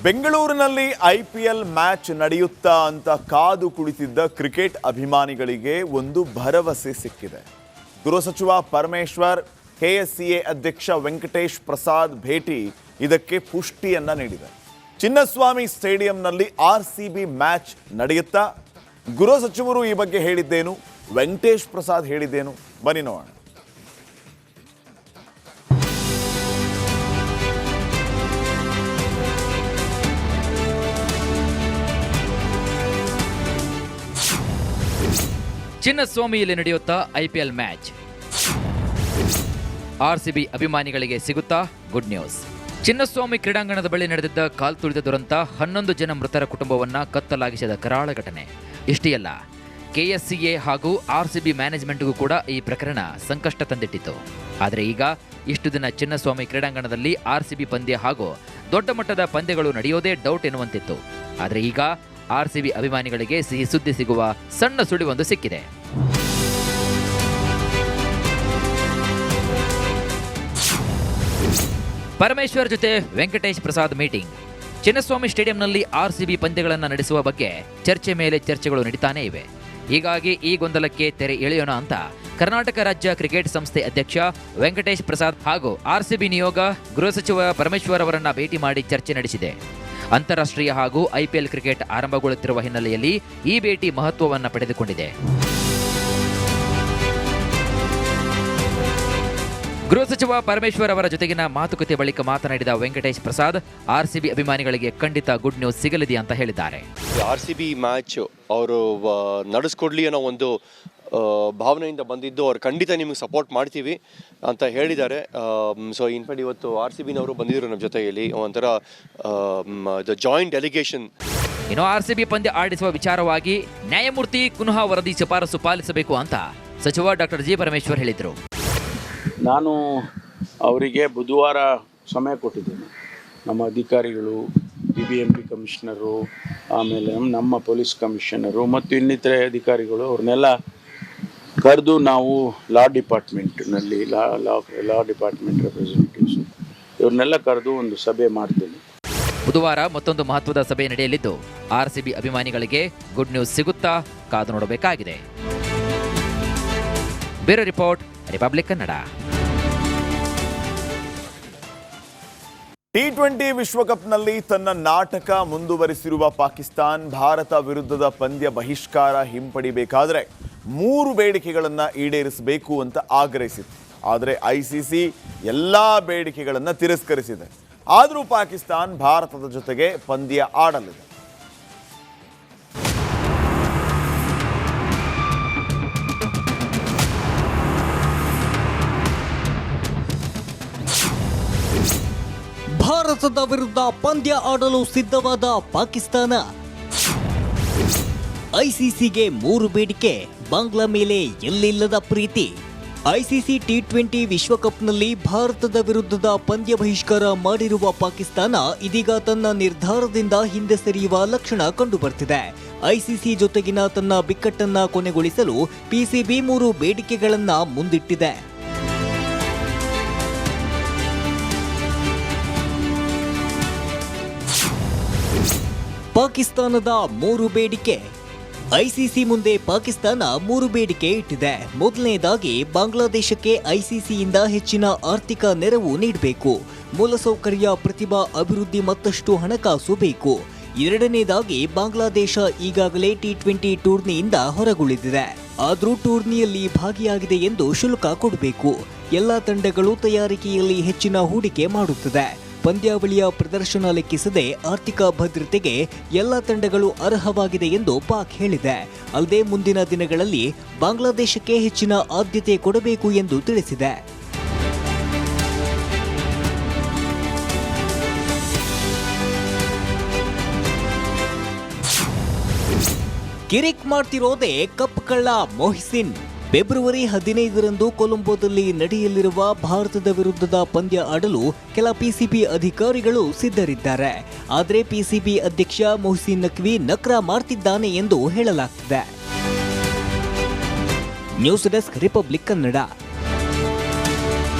ಬೆಂಗಳೂರಿನಲ್ಲಿ IPL match ನಡೆಯುತ್ತಾ ಅಂತ ಕಾದು ಕುಳಿತಿದ್ದ ಕ್ರಿಕೆಟ್ ಅಭಿಮಾನಿಗಳಿಗೆ ಒಂದು ಭರವಸೆ ಸಿಕ್ಕಿದೆ. ಗೃಹ ಸಚಿವ ಪರಮೇಶ್ವರ್, ಕೆಎಸ್ಸಿಎ ಅಧ್ಯಕ್ಷ ವೆಂಕಟೇಶ್ ಪ್ರಸಾದ್ ಭೇಟಿ ಇದಕ್ಕೆ ಪುಷ್ಟಿಯನ್ನ ನೀಡಿದೆ. ಚಿನ್ನಸ್ವಾಮಿ ಸ್ಟೇಡಿಯಂನಲ್ಲಿ ಆರ್ಸಿಬಿ ಮ್ಯಾಚ್ ನಡೆಯುತ್ತಾ? ಗೃಹ ಸಚಿವರು ಈ ಬಗ್ಗೆ ಹೇಳಿದ್ದೇನು, ವೆಂಕಟೇಶ್ ಪ್ರಸಾದ್ ಹೇಳಿದ್ದೇನು, ಬನ್ನಿ ನೋಡೋಣ. ಚಿನ್ನಸ್ವಾಮಿಯಲ್ಲಿ ನಡೆಯುತ್ತಾ ಐಪಿಎಲ್ ಮ್ಯಾಚ್. ಆರ್ಸಿಬಿ ಅಭಿಮಾನಿಗಳಿಗೆ ಸಿಗುತ್ತಾ ಗುಡ್ ನ್ಯೂಸ್. ಚಿನ್ನಸ್ವಾಮಿ ಕ್ರೀಡಾಂಗಣದ ಬಳಿ ನಡೆದಿದ್ದ ಕಾಲ್ತುಳಿದ ದುರಂತ 11 ಜನ ಮೃತರ ಕುಟುಂಬವನ್ನ ಕತ್ತಲಾಗಿಸಿದ ಕರಾಳ ಘಟನೆ. ಇಷ್ಟೇ ಅಲ್ಲ, ಕೆಎಸ್ಸಿಎ ಹಾಗೂ ಆರ್ಸಿಬಿ ಮ್ಯಾನೇಜ್ಮೆಂಟ್ಗೂ ಕೂಡ ಈ ಪ್ರಕರಣ ಸಂಕಷ್ಟ ತಂದಿಟ್ಟಿತ್ತು. ಆದರೆ ಈಗ ಇಷ್ಟು ದಿನ ಚಿನ್ನಸ್ವಾಮಿ ಕ್ರೀಡಾಂಗಣದಲ್ಲಿ ಆರ್ಸಿಬಿ ಪಂದ್ಯ ಹಾಗೂ ದೊಡ್ಡ ಮಟ್ಟದ ಪಂದ್ಯಗಳು ನಡೆಯೋದೇ ಡೌಟ್ ಎನ್ನುವಂತಿತ್ತು. ಆದರೆ ಈಗ ಆರ್ಸಿಬಿ ಅಭಿಮಾನಿಗಳಿಗೆ ಸಿಹಿ ಸುದ್ದಿ ಸಿಗುವ ಸಣ್ಣ ಸುಳಿವೊಂದು ಸಿಕ್ಕಿದೆ. ಪರಮೇಶ್ವರ್ ಜೊತೆ ವೆಂಕಟೇಶ್ ಪ್ರಸಾದ್ ಮೀಟಿಂಗ್. ಚಿನ್ನಸ್ವಾಮಿ ಸ್ಟೇಡಿಯಂನಲ್ಲಿ ಆರ್ಸಿಬಿ ಪಂದ್ಯಗಳನ್ನು ನಡೆಸುವ ಬಗ್ಗೆ ಚರ್ಚೆ ಮೇಲೆ ಚರ್ಚೆಗಳು ನಡೀತಾನೇ ಇವೆ. ಹೀಗಾಗಿ ಈ ಗೊಂದಲಕ್ಕೆ ತೆರೆ ಎಳೆಯೋಣ ಅಂತ ಕರ್ನಾಟಕ ರಾಜ್ಯ ಕ್ರಿಕೆಟ್ ಸಂಸ್ಥೆ ಅಧ್ಯಕ್ಷ ವೆಂಕಟೇಶ್ ಪ್ರಸಾದ್ ಹಾಗೂ ಆರ್ಸಿಬಿ ನಿಯೋಗ ಗೃಹ ಸಚಿವ ಪರಮೇಶ್ವರ್ ಅವರನ್ನ ಭೇಟಿ ಮಾಡಿ ಚರ್ಚೆ ನಡೆಸಿದೆ. ಅಂತಾರಾಷ್ಟ್ರೀಯ ಹಾಗೂ ಐಪಿಎಲ್ ಕ್ರಿಕೆಟ್ ಆರಂಭಗೊಳ್ಳುತ್ತಿರುವ ಹಿನ್ನೆಲೆಯಲ್ಲಿ ಈ ಭೇಟಿ ಮಹತ್ವವನ್ನು ಪಡೆದುಕೊಂಡಿದೆ. ಗೃಹ ಸಚಿವ ಪರಮೇಶ್ವರ್ ಅವರ ಜೊತೆಗಿನ ಮಾತುಕತೆ ಬಳಿಕ ಮಾತನಾಡಿದ ವೆಂಕಟೇಶ್ ಪ್ರಸಾದ್, ಆರ್ಸಿಬಿ ಅಭಿಮಾನಿಗಳಿಗೆ ಖಂಡಿತ ಗುಡ್ ನ್ಯೂಸ್ ಸಿಗಲಿದೆ ಅಂತ ಹೇಳಿದ್ದಾರೆ. ಆರ್ಸಿಬಿ ಮ್ಯಾಚ್ ಅವರು ನಡೆಸ್ಕೊಡ್ಲಿ ಅನ್ನೋ ಒಂದು ಭಾವನೆಯಿಂದ ಬಂದಿದ್ದು, ಅವ್ರು ಖಂಡಿತ ನಿಮಗೆ ಸಪೋರ್ಟ್ ಮಾಡ್ತೀವಿ ಅಂತ ಹೇಳಿದ್ದಾರೆ. ಸೊ ಇನ್ಫ್ಯಾಕ್ಟ್ ಇವತ್ತು ಆರ್ಸಿಬಿನವರು ಬಂದಿದ್ರು ನಮ್ಮ ಜೊತೆಯಲ್ಲಿ, ಒಂಥರ ಜಾಯಿಂಟ್ ಡೆಲಿಗೇಷನ್. ಇನ್ನು ಆರ್ಸಿಬಿ ಪಂದ್ಯ ಆಡಿಸುವ ವಿಚಾರವಾಗಿ ನ್ಯಾಯಮೂರ್ತಿ ಕುನ್ಹಾ ವರದಿ ಶಿಫಾರಸು ಪಾಲಿಸಬೇಕು ಅಂತ ಸಚಿವ ಡಾಕ್ಟರ್ ಜಿ ಪರಮೇಶ್ವರ್ ಹೇಳಿದರು. ನಾನು ಅವರಿಗೆ ಬುಧವಾರ ಸಮಯ ಕೊಟ್ಟಿದ್ದೇನೆ. ನಮ್ಮ ಅಧಿಕಾರಿಗಳು, BBMP ಕಮಿಷನರು, ಆಮೇಲೆ ನಮ್ಮ ಪೊಲೀಸ್ ಕಮಿಷನರು ಮತ್ತು ಇನ್ನಿತರೆ ಅಧಿಕಾರಿಗಳು ಅವ್ರನ್ನೆಲ್ಲ ಕರೆದು ನಾವು ಲಾ ಡಿಪಾರ್ಟ್ಮೆಂಟ್ನಲ್ಲಿ ಲಾ ಡಿಪಾರ್ಟ್ಮೆಂಟ್ ರೆಪ್ರೆಸೆಂಟೇಟಿವ್ಸು ಇವ್ರನ್ನೆಲ್ಲ ಕರೆದು ಒಂದು ಸಭೆ ಮಾಡ್ತೇನೆ. ಬುಧವಾರ ಮತ್ತೊಂದು ಮಹತ್ವದ ಸಭೆ ನಡೆಯಲಿದ್ದು ಆರ್ಸಿಬಿ ಅಭಿಮಾನಿಗಳಿಗೆ ಗುಡ್ ನ್ಯೂಸ್ ಸಿಗುತ್ತಾ ಕಾದು ನೋಡಬೇಕಾಗಿದೆ. Bureau report, republic Kannada. T20 ವಿಶ್ವಕಪ್ನಲ್ಲಿ ತನ್ನ ನಾಟಕ ಮುಂದುವರಿಸಿರುವ ಪಾಕಿಸ್ತಾನ್ ಭಾರತ ವಿರುದ್ಧದ ಪಂದ್ಯ ಬಹಿಷ್ಕಾರ ಹಿಂಪಡಿಬೇಕಾದರೆ 3 ಬೇಡಿಕೆಗಳನ್ನು ಈಡೇರಿಸಬೇಕು ಅಂತ ಆಗ್ರಹಿಸಿತ್ತು. ಆದರೆ ICC ಎಲ್ಲ ಬೇಡಿಕೆಗಳನ್ನು ತಿರಸ್ಕರಿಸಿದೆ. ಆದರೂ ಪಾಕಿಸ್ತಾನ್ ಭಾರತದ ಜೊತೆಗೆ ಪಂದ್ಯ ಆಡಲಿದೆ. ಭಾರತದ ವಿರುದ್ಧ ಪಂದ್ಯ ಆಡಲು ಸಿದ್ಧವಾದ ಪಾಕಿಸ್ತಾನ. ಐಸಿಸಿಗೆ 3 ಬೇಡಿಕೆ, ಬಾಂಗ್ಲಾ ಮೇಲೆ ಎಲ್ಲಿಲ್ಲದ ಪ್ರೀತಿ. ಐಸಿಸಿ T20 ವಿಶ್ವಕಪ್ನಲ್ಲಿ ಭಾರತದ ವಿರುದ್ಧದ ಪಂದ್ಯ ಬಹಿಷ್ಕಾರ ಮಾಡಿರುವ ಪಾಕಿಸ್ತಾನ ಇದೀಗ ತನ್ನ ನಿರ್ಧಾರದಿಂದ ಹಿಂದೆ ಸರಿಯುವ ಲಕ್ಷಣ ಕಂಡುಬರ್ತಿದೆ. ಐಸಿಸಿ ಜೊತೆಗಿನ ತನ್ನ ಬಿಕ್ಕಟ್ಟನ್ನ ಕೊನೆಗೊಳಿಸಲು PCB 3 ಬೇಡಿಕೆಗಳನ್ನ ಮುಂದಿಟ್ಟಿದೆ. ಪಾಕಿಸ್ತಾನದ 3 ಬೇಡಿಕೆ. ಐಸಿಸಿ ಮುಂದೆ ಪಾಕಿಸ್ತಾನ 3 ಬೇಡಿಕೆ ಇಟ್ಟಿದೆ. ಮೊದಲನೇದಾಗಿ ಬಾಂಗ್ಲಾದೇಶಕ್ಕೆ ಐಸಿಸಿಯಿಂದ ಹೆಚ್ಚಿನ ಆರ್ಥಿಕ ನೆರವು ನೀಡಬೇಕು. ಮೂಲಸೌಕರ್ಯ, ಪ್ರತಿಭಾ ಅಭಿವೃದ್ಧಿ ಮತ್ತಷ್ಟು ಹಣಕಾಸು ಬೇಕು. ಎರಡನೇದಾಗಿ ಬಾಂಗ್ಲಾದೇಶ ಈಗಾಗಲೇ T20 ಟೂರ್ನಿಯಿಂದ ಹೊರಗುಳಿದಿದೆ. ಆದರೂ ಟೂರ್ನಿಯಲ್ಲಿ ಭಾಗಿಯಾಗಿದೆ ಎಂದು ಶುಲ್ಕ ಕೊಡಬೇಕು. ಎಲ್ಲ ತಂಡಗಳು ತಯಾರಿಕೆಯಲ್ಲಿ ಹೆಚ್ಚಿನ ಹೂಡಿಕೆ ಮಾಡುತ್ತದೆ. ಪಂದ್ಯಾವಳಿಯ ಪ್ರದರ್ಶನ ಲೆಕ್ಕಿಸದೆ ಆರ್ಥಿಕ ಭದ್ರತೆಗೆ ಎಲ್ಲ ತಂಡಗಳು ಅರ್ಹವಾಗಿದೆ ಎಂದು ಪಾಕ್ ಹೇಳಿದೆ. ಅಲ್ಲದೆ ಮುಂದಿನ ದಿನಗಳಲ್ಲಿ ಬಾಂಗ್ಲಾದೇಶಕ್ಕೆ ಹೆಚ್ಚಿನ ಆದ್ಯತೆ ಕೊಡಬೇಕು ಎಂದು ತಿಳಿಸಿದೆ. ಕಿರಿಕ್ ಮಾಡ್ತಿರೋದೇ ಕಪ್ ಕಳ್ಳ ಮೊಹ್ಸಿನ್. ಫೆಬ್ರವರಿ 15ರಂದು ಕೊಲಂಬೋದಲ್ಲಿ ನಡೆಯಲಿರುವ ಭಾರತದ ವಿರುದ್ಧದ ಪಂದ್ಯ ಆಡಲು ಕೆಲ PCB ಅಧಿಕಾರಿಗಳು ಸಿದ್ಧರಿದ್ದಾರೆ. ಆದರೆ PCB ಅಧ್ಯಕ್ಷ ಮೊಹ್ಸಿನ್ ನಖ್ವಿ ನಕ್ರಾ ಮಾಡ್ತಿದ್ದಾನೆ ಎಂದು ಹೇಳಲಾಗ್ತಿದೆ. News desk, Republic Kannada.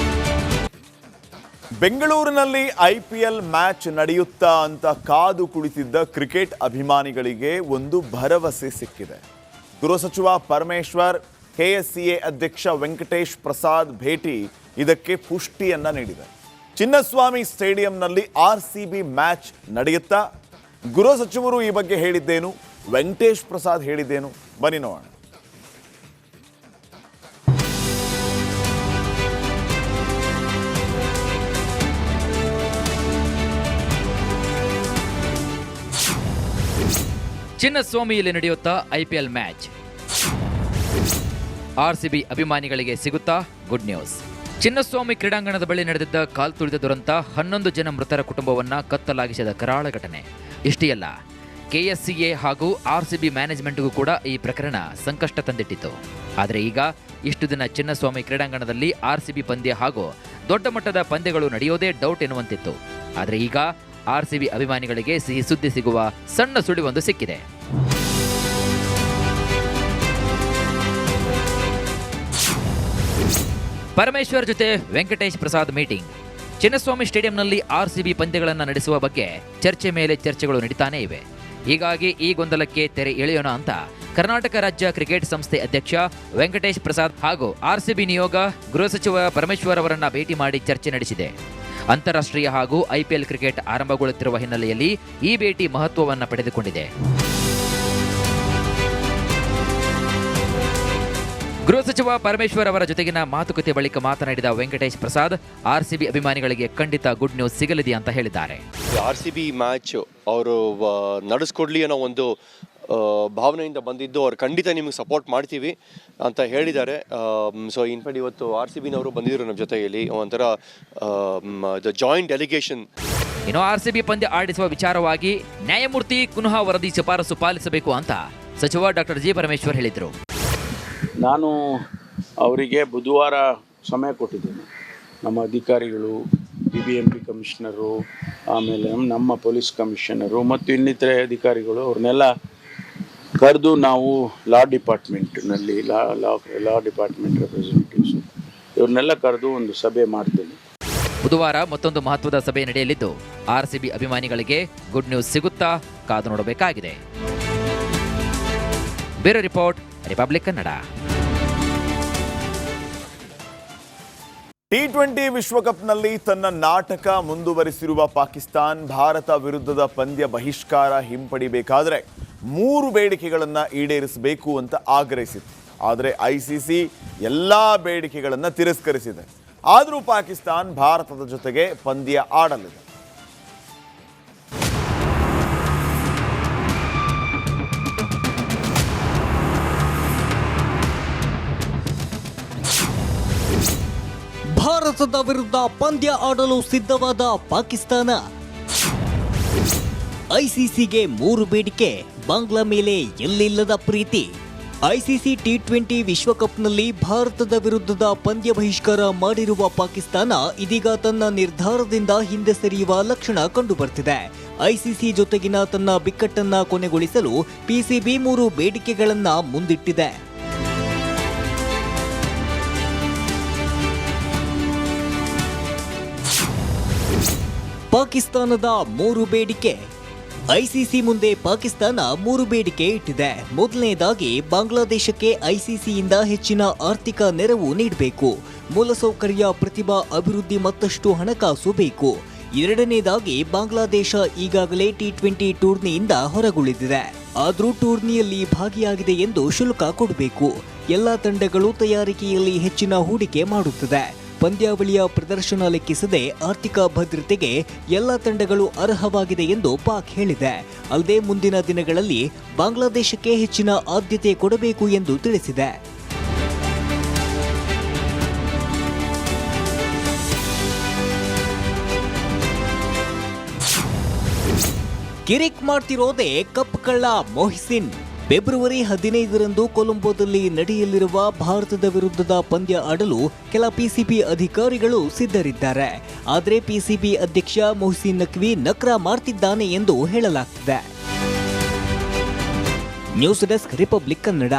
ಬೆಂಗಳೂರಿನಲ್ಲಿ IPL ಮ್ಯಾಚ್ ನಡೆಯುತ್ತಾ ಅಂತ ಕಾದು ಕುಳಿತಿದ್ದ ಕ್ರಿಕೆಟ್ ಅಭಿಮಾನಿಗಳಿಗೆ ಒಂದು ಭರವಸೆ ಸಿಕ್ಕಿದೆ. ಗೃಹ ಸಚಿವ ಪರಮೇಶ್ವರ್, KSCA ಅಧ್ಯಕ್ಷ ವೆಂಕಟೇಶ್ ಪ್ರಸಾದ್ ಭೇಟಿ ಇದಕ್ಕೆ ಪುಷ್ಟಿಯನ್ನ ನೀಡಿದೆ. ಚಿನ್ನಸ್ವಾಮಿ ಸ್ಟೇಡಿಯಂನಲ್ಲಿ RCB ಮ್ಯಾಚ್ ನಡೆಯುತ್ತಾ? ಗೃಹ ಸಚಿವರು ಈ ಬಗ್ಗೆ ಹೇಳಿದ್ದೇನು, ವೆಂಕಟೇಶ್ ಪ್ರಸಾದ್ ಹೇಳಿದ್ದೇನು, ಬನ್ನಿ ನೋಡೋಣ. ಚಿನ್ನಸ್ವಾಮಿಯಲ್ಲಿ ನಡೆಯುತ್ತಾ IPL ಮ್ಯಾಚ್. RCB ಅಭಿಮಾನಿಗಳಿಗೆ ಸಿಗುತ್ತಾ ಗುಡ್ ನ್ಯೂಸ್. ಚಿನ್ನಸ್ವಾಮಿ ಕ್ರೀಡಾಂಗಣದ ಬಳಿ ನಡೆದಿದ್ದ ಕಾಲ್ತುಳಿದ ದುರಂತ 11 ಜನ ಮೃತರ ಕುಟುಂಬವನ್ನ ಕತ್ತಲಾಗಿಸಿದ ಕರಾಳ ಘಟನೆ. ಇಷ್ಟೇ ಅಲ್ಲ, KSCA ಹಾಗೂ RCB ಮ್ಯಾನೇಜ್ಮೆಂಟ್ಗೂ ಕೂಡ ಈ ಪ್ರಕರಣ ಸಂಕಷ್ಟ ತಂದಿಟ್ಟಿತ್ತು. ಆದರೆ ಈಗ ಇಷ್ಟು ದಿನ ಚಿನ್ನಸ್ವಾಮಿ ಕ್ರೀಡಾಂಗಣದಲ್ಲಿ RCB ಪಂದ್ಯ ಹಾಗೂ ದೊಡ್ಡ ಮಟ್ಟದ ಪಂದ್ಯಗಳು ನಡೆಯೋದೇ ಡೌಟ್ ಎನ್ನುವಂತಿತ್ತು. ಆದರೆ ಈಗ RCB ಅಭಿಮಾನಿಗಳಿಗೆ ಸಿಹಿ ಸುದ್ದಿ ಸಿಗುವ ಸಣ್ಣ ಸುಳಿವೊಂದು ಸಿಕ್ಕಿದೆ. ಪರಮೇಶ್ವರ್ ಜೊತೆ ವೆಂಕಟೇಶ್ ಪ್ರಸಾದ್ ಮೀಟಿಂಗ್. ಚಿನ್ನಸ್ವಾಮಿ ಸ್ಟೇಡಿಯಂನಲ್ಲಿ RCB ಪಂದ್ಯಗಳನ್ನು ನಡೆಸುವ ಬಗ್ಗೆ ಚರ್ಚೆ ಮೇಲೆ ಚರ್ಚೆಗಳು ನಡೀತಾನೇ ಇವೆ. ಹೀಗಾಗಿ ಈ ಗೊಂದಲಕ್ಕೆ ತೆರೆ ಎಳೆಯೋಣ ಅಂತ ಕರ್ನಾಟಕ ರಾಜ್ಯ ಕ್ರಿಕೆಟ್ ಸಂಸ್ಥೆ ಅಧ್ಯಕ್ಷ ವೆಂಕಟೇಶ್ ಪ್ರಸಾದ್ ಹಾಗೂ RCB ನಿಯೋಗ ಗೃಹ ಸಚಿವ ಪರಮೇಶ್ವರ್ ಅವರನ್ನ ಭೇಟಿ ಮಾಡಿ ಚರ್ಚೆ ನಡೆಸಿದೆ. ಅಂತಾರಾಷ್ಟ್ರೀಯ ಹಾಗೂ IPL ಕ್ರಿಕೆಟ್ ಆರಂಭಗೊಳ್ಳುತ್ತಿರುವ ಹಿನ್ನೆಲೆಯಲ್ಲಿ ಈ ಭೇಟಿ ಮಹತ್ವವನ್ನು ಪಡೆದುಕೊಂಡಿದೆ. ಗೃಹ ಸಚಿವ ಪರಮೇಶ್ವರ್ ಅವರ ಜೊತೆಗಿನ ಮಾತುಕತೆ ಬಳಿಕ ಮಾತನಾಡಿದ ವೆಂಕಟೇಶ್ ಪ್ರಸಾದ್, RCB ಅಭಿಮಾನಿಗಳಿಗೆ ಖಂಡಿತ ಗುಡ್ ನ್ಯೂಸ್ ಸಿಗಲಿದೆ ಅಂತ ಹೇಳಿದ್ದಾರೆ. RCB ಮ್ಯಾಚ್ ಅವರು ನಡೆಸ್ಕೊಡ್ಲಿ ಅನ್ನೋ ಒಂದು ಭಾವನೆಯಿಂದ ಬಂದಿದ್ದು, ಅವ್ರು ಖಂಡಿತ ನಿಮಗೆ ಸಪೋರ್ಟ್ ಮಾಡ್ತೀವಿ ಅಂತ ಹೇಳಿದ್ದಾರೆ. ಸೊ ಇನ್ಫ್ಯಾಕ್ಟ್ ಇವತ್ತು RCBನವರು ಬಂದಿದ್ರು ನಮ್ಮ ಜೊತೆಯಲ್ಲಿ, ಒಂಥರ ದ ಜಾಯಿಂಟ್ ಡೆಲಿಗೇಷನ್. ಇನ್ನು RCB ಪಂದ್ಯ ಆಡಿಸುವ ವಿಚಾರವಾಗಿ ನ್ಯಾಯಮೂರ್ತಿ ಕುನ್ಹಾ ವರದಿ ಶಿಫಾರಸು ಪಾಲಿಸಬೇಕು ಅಂತ ಸಚಿವ ಡಾಕ್ಟರ್ ಜಿ ಪರಮೇಶ್ವರ್ ಹೇಳಿದರು. ನಾನು ಅವರಿಗೆ ಬುಧವಾರ ಸಮಯ ಕೊಟ್ಟಿದ್ದೇನೆ. ನಮ್ಮ ಅಧಿಕಾರಿಗಳು, BBMP ಕಮಿಷನರು, ಆಮೇಲೆ ನಮ್ಮ ಪೊಲೀಸ್ ಕಮಿಷನರು ಮತ್ತು ಇನ್ನಿತರೆ ಅಧಿಕಾರಿಗಳು ಅವ್ರನ್ನೆಲ್ಲ ಕರೆದು ನಾವು ಲಾ ಡಿಪಾರ್ಟ್ಮೆಂಟ್ನಲ್ಲಿ ಲಾ ಡಿಪಾರ್ಟ್ಮೆಂಟ್ ರೆಪ್ರೆಸೆಂಟೇಟಿವ್ಸ್ ಇವ್ರನ್ನೆಲ್ಲ ಕರೆದು ಒಂದು ಸಭೆ ಮಾಡ್ತೇನೆ. ಬುಧವಾರ ಮತ್ತೊಂದು ಮಹತ್ವದ ಸಭೆ ನಡೆಯಲಿದ್ದು RCB ಅಭಿಮಾನಿಗಳಿಗೆ ಗುಡ್ ನ್ಯೂಸ್ ಸಿಗುತ್ತಾ ಕಾದು ನೋಡಬೇಕಾಗಿದೆ. Bureau report, republic Kannada. T20 ವಿಶ್ವಕಪ್ನಲ್ಲಿ ತನ್ನ ನಾಟಕ ಮುಂದುವರಿಸಿರುವ ಪಾಕಿಸ್ತಾನ್ ಭಾರತ ವಿರುದ್ಧದ ಪಂದ್ಯ ಬಹಿಷ್ಕಾರ ಹಿಂಪಡಿಬೇಕಾದರೆ 3 ಬೇಡಿಕೆಗಳನ್ನು ಈಡೇರಿಸಬೇಕು ಅಂತ ಆಗ್ರಹಿಸಿತ್ತು. ಆದರೆ ICC ಎಲ್ಲ ಬೇಡಿಕೆಗಳನ್ನು ತಿರಸ್ಕರಿಸಿದೆ. ಆದರೂ ಪಾಕಿಸ್ತಾನ್ ಭಾರತದ ಜೊತೆಗೆ ಪಂದ್ಯ ಆಡಲಿದೆ. ಭಾರತದ ವಿರುದ್ಧ ಪಂದ್ಯ ಆಡಲು ಸಿದ್ಧವಾದ ಪಾಕಿಸ್ತಾನ. ICCಗೆ 3 ಬೇಡಿಕೆ, ಬಾಂಗ್ಲಾ ಮೇಲೆ ಎಲ್ಲಿಲ್ಲದ ಪ್ರೀತಿ. ICC T20 ವಿಶ್ವಕಪ್ನಲ್ಲಿ ಭಾರತದ ವಿರುದ್ಧದ ಪಂದ್ಯ ಬಹಿಷ್ಕಾರ ಮಾಡಿರುವ ಪಾಕಿಸ್ತಾನ ಇದೀಗ ತನ್ನ ನಿರ್ಧಾರದಿಂದ ಹಿಂದೆ ಸರಿಯುವ ಲಕ್ಷಣ ಕಂಡುಬರ್ತಿದೆ. ICC ಜೊತೆಗಿನ ತನ್ನ ಬಿಕ್ಕಟ್ಟನ್ನ ಕೊನೆಗೊಳಿಸಲು PCB 3 ಬೇಡಿಕೆಗಳನ್ನ ಮುಂದಿಟ್ಟಿದೆ. ಪಾಕಿಸ್ತಾನದ 3 ಬೇಡಿಕೆ. ICC ಮುಂದೆ ಪಾಕಿಸ್ತಾನ 3 ಬೇಡಿಕೆ ಇಟ್ಟಿದೆ. ಮೊದಲನೇದಾಗಿ ಬಾಂಗ್ಲಾದೇಶಕ್ಕೆ ICCಯಿಂದ ಹೆಚ್ಚಿನ ಆರ್ಥಿಕ ನೆರವು ನೀಡಬೇಕು. ಮೂಲಸೌಕರ್ಯ, ಪ್ರತಿಭಾ ಅಭಿವೃದ್ಧಿ ಮತ್ತಷ್ಟು ಹಣಕಾಸು ಬೇಕು. ಎರಡನೇದಾಗಿ ಬಾಂಗ್ಲಾದೇಶ ಈಗಾಗಲೇ T20 ಟೂರ್ನಿಯಿಂದ ಹೊರಗುಳಿದಿದೆ. ಆದರೂ ಟೂರ್ನಿಯಲ್ಲಿ ಭಾಗಿಯಾಗಿದೆ ಎಂದು ಶುಲ್ಕ ಕೊಡಬೇಕು. ಎಲ್ಲ ತಂಡಗಳು ತಯಾರಿಕೆಯಲ್ಲಿ ಹೆಚ್ಚಿನ ಹೂಡಿಕೆ ಮಾಡುತ್ತದೆ. ಪಂದ್ಯಾವಳಿಯ ಪ್ರದರ್ಶನ ಲೆಕ್ಕಿಸದೆ ಆರ್ಥಿಕ ಭದ್ರತೆಗೆ ಎಲ್ಲ ತಂಡಗಳು ಅರ್ಹವಾಗಿದೆ ಎಂದು ಪಾಕ್ ಹೇಳಿದೆ. ಅಲ್ಲದೆ ಮುಂದಿನ ದಿನಗಳಲ್ಲಿ ಬಾಂಗ್ಲಾದೇಶಕ್ಕೆ ಹೆಚ್ಚಿನ ಆದ್ಯತೆ ಕೊಡಬೇಕು ಎಂದು ತಿಳಿಸಿದೆ. ಕಿರಿಕ್ ಮಾಡ್ತಿರೋದೇ ಕಪ್ ಕಳ್ಳ ಮೊಹ್ಸಿನ್. ಫೆಬ್ರವರಿ 15ರಂದು ಕೊಲಂಬೋದಲ್ಲಿ ನಡೆಯಲಿರುವ ಭಾರತದ ವಿರುದ್ಧದ ಪಂದ್ಯ ಆಡಲು ಕೆಲ PCB ಅಧಿಕಾರಿಗಳು ಸಿದ್ಧರಿದ್ದಾರೆ. ಆದರೆ PCB ಅಧ್ಯಕ್ಷ ಮೊಹ್ಸಿನ್ ನಖ್ವಿ ನಕ್ರಾ ಮಾಡ್ತಿದ್ದಾನೆ ಎಂದು ಹೇಳಲಾಗ್ತಿದೆ. News desk, Republic Kannada.